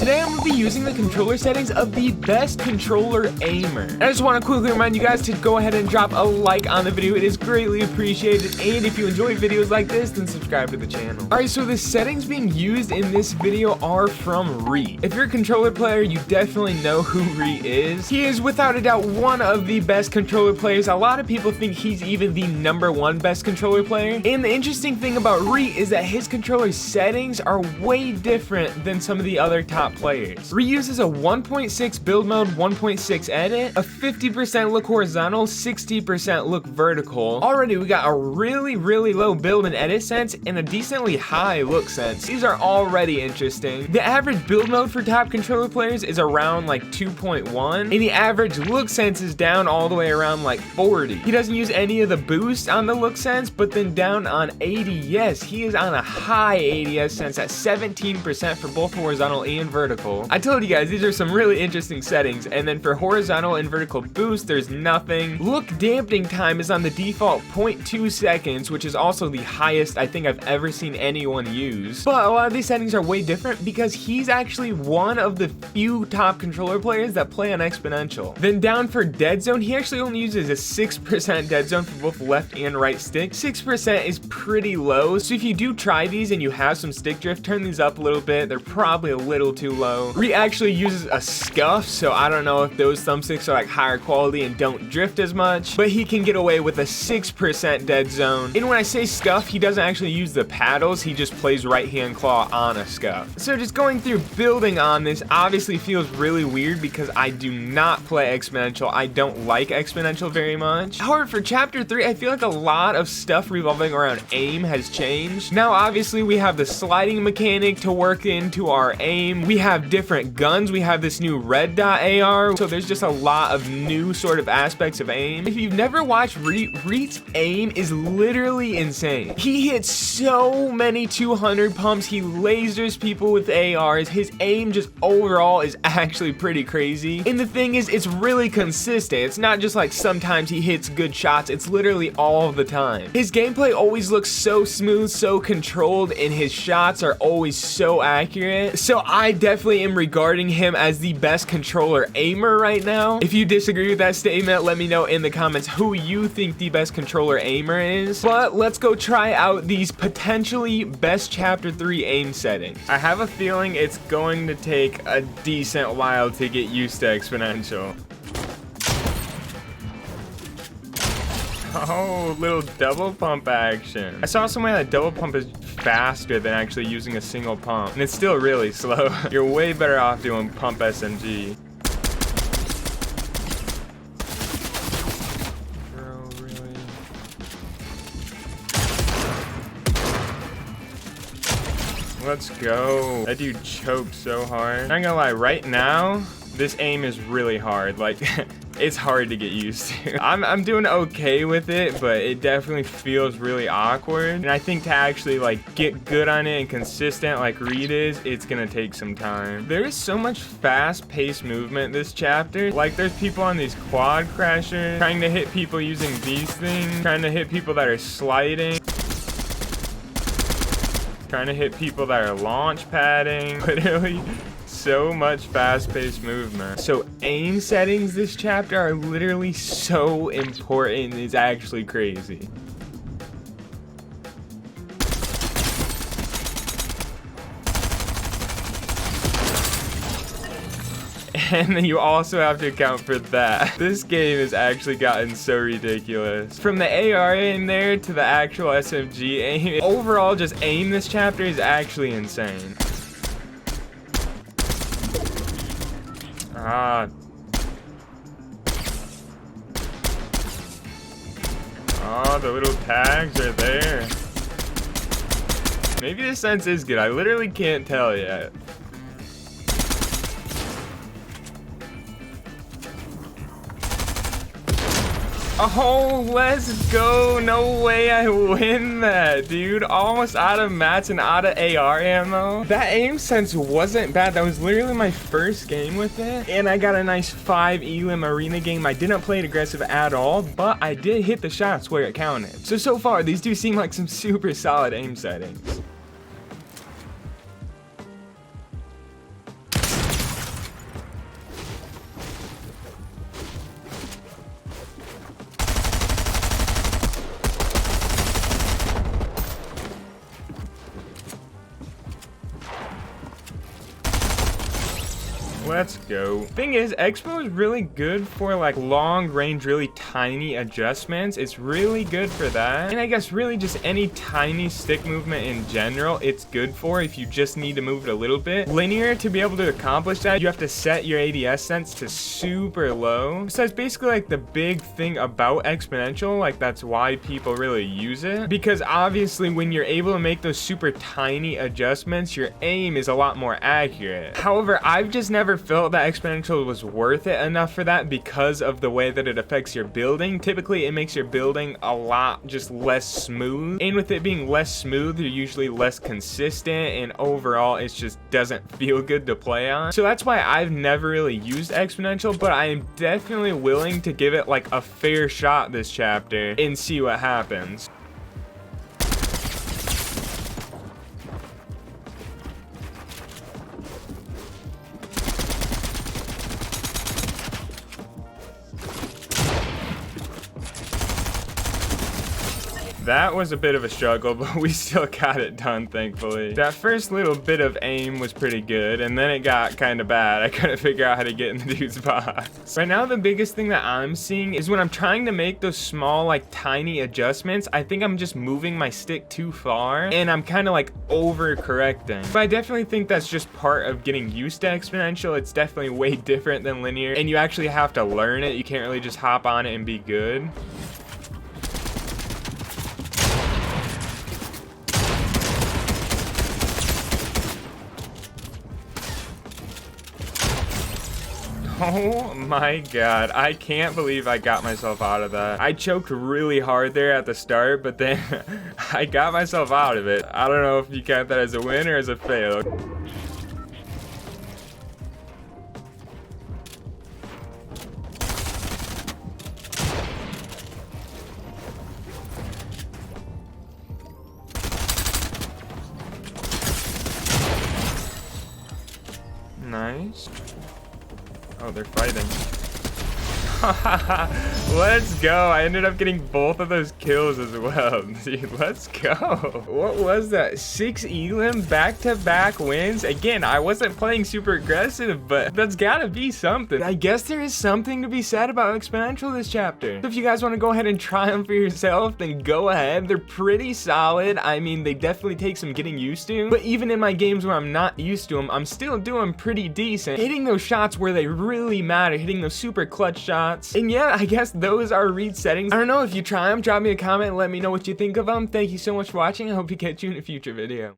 Today I'm going to be using the controller settings of the best controller aimer. And I just want to quickly remind you guys to go ahead and drop a like on the video. It is greatly appreciated. And if you enjoy videos like this, then subscribe to the channel. Alright, so the settings being used in this video are from Reet. If you're a controller player, you definitely know who Reet is. He is without a doubt one of the best controller players. A lot of people think he's even the #1 best controller player. And the interesting thing about Reet is that his controller settings are way different than some of the other top players. Reet uses a 1.6 build mode, 1.6 edit, a 50% look horizontal, 60% look vertical. Already we got a really low build and edit sense and a decently high look sense. These are already interesting. The average build mode for top controller players is around like 2.1, and the average look sense is down all the way around like 40. He doesn't use any of the boost on the look sense, but then down on ADS, he is on a high ADS sense at 17% for both horizontal and vertical. I told you guys, these are some really interesting settings. And then for horizontal and vertical boost, there's nothing. Look dampening time is on the default 0.2 seconds, which is also the highest I think I've ever seen anyone use. But a lot of these settings are way different because he's actually one of the few top controller players that play on exponential. Then down for dead zone, he actually only uses a 6% dead zone for both left and right stick. 6% is pretty low, so if you do try these and you have some stick drift, turn these up a little bit. They're probably a little too low. Reet actually uses a scuff, so I don't know if those thumbsticks are like higher quality and don't drift as much, but he can get away with a 6% dead zone. And when I say scuff, he doesn't actually use the paddles, he just plays right hand claw on a scuff. So just going through building on this obviously feels really weird because I do not play exponential. I don't like exponential very much. However, for chapter 3, I feel like a lot of stuff revolving around aim has changed. Now obviously we have the sliding mechanic to work into our aim. We have different guns. We have this new red dot AR. So there's just a lot of new sort of aspects of aim. If you've never watched Reet's aim is literally insane. He hits so many 200 pumps. He lasers people with ARs. His aim just overall is actually pretty crazy. And the thing is, it's really consistent. It's not just like sometimes he hits good shots. It's literally all the time. His gameplay always looks so smooth, so controlled, and his shots are always so accurate. So I definitely am regarding him as the best controller aimer right now. If you disagree with that statement, let me know in the comments who you think the best controller aimer is. But let's go try out these potentially best chapter 3 aim settings. I have a feeling it's going to take a decent while to get used to exponential. Oh, little double pump action. I saw somewhere that double pump is faster than actually using a single pump, and it's still really slow. You're way better off doing pump SMG. Bro, really? Let's go. That dude choked so hard. Not gonna lie, right now, this aim is really hard. Like, it's hard to get used to. I'm doing okay with it, but it definitely feels really awkward. And I think to actually like get good on it and consistent like Reet is, it's gonna take some time. There is so much fast-paced movement this chapter. Like there's people on these quad crashers, trying to hit people using these things, trying to hit people that are sliding, trying to hit people that are launch padding. Literally so much fast-paced movement. So aim settings this chapter are literally so important. It's actually crazy. And then you also have to account for that. This game has actually gotten so ridiculous. From the AR in there to the actual SMG aim, overall just aim this chapter is actually insane. Ah. Oh, the little tags are there. Maybe the sense is good. I literally can't tell yet. Oh, let's go. No way I win that, dude. Almost out of mats and out of AR ammo. That aim sense wasn't bad. That was literally my first game with it. And I got a nice 5 elim arena game. I didn't play it aggressive at all, but I did hit the shots where it counted. So far, these do seem like some super solid aim settings. Let's go. Thing is, Expo is really good for like long range, really tiny adjustments. It's really good for that. And I guess really just any tiny stick movement in general, it's good for if you just need to move it a little bit. Linear, to be able to accomplish that, you have to set your ADS sense to super low. So it's basically like the big thing about exponential. Like that's why people really use it. Because obviously when you're able to make those super tiny adjustments, your aim is a lot more accurate. However, I've just never felt that exponential was worth it enough for that because of the way that it affects your building. Typically, it makes your building a lot just less smooth. And with it being less smooth, you're usually less consistent, and overall, it just doesn't feel good to play on. So that's why I've never really used exponential, but I am definitely willing to give it like a fair shot this chapter and see what happens. That was a bit of a struggle, but we still got it done, thankfully. That first little bit of aim was pretty good, and then it got kind of bad. I couldn't figure out how to get in the dude's box. Right now, the biggest thing that I'm seeing is when I'm trying to make those small, like, tiny adjustments, I think I'm just moving my stick too far, and I'm kind of, like, overcorrecting. But I definitely think that's just part of getting used to exponential. It's definitely way different than linear, and you actually have to learn it. You can't really just hop on it and be good. Oh my god, I can't believe I got myself out of that. I choked really hard there at the start, but then I got myself out of it. I don't know if you count that as a win or as a fail. Nice. Oh, they're fighting. Let's go. I ended up getting both of those kills as well. Dude, let's go. What was that? 6 Elim back-to-back wins? Again, I wasn't playing super aggressive, but that's gotta be something. I guess there is something to be said about exponential this chapter. So if you guys want to go ahead and try them for yourself, then go ahead. They're pretty solid. I mean, they definitely take some getting used to, but even in my games where I'm not used to them, I'm still doing pretty decent. Hitting those shots where they really matter, hitting those super clutch shots. And yeah, I guess those are Reet settings. I don't know, if you try them, drop me a comment and let me know what you think of them. Thank you so much for watching. I hope to catch you in a future video.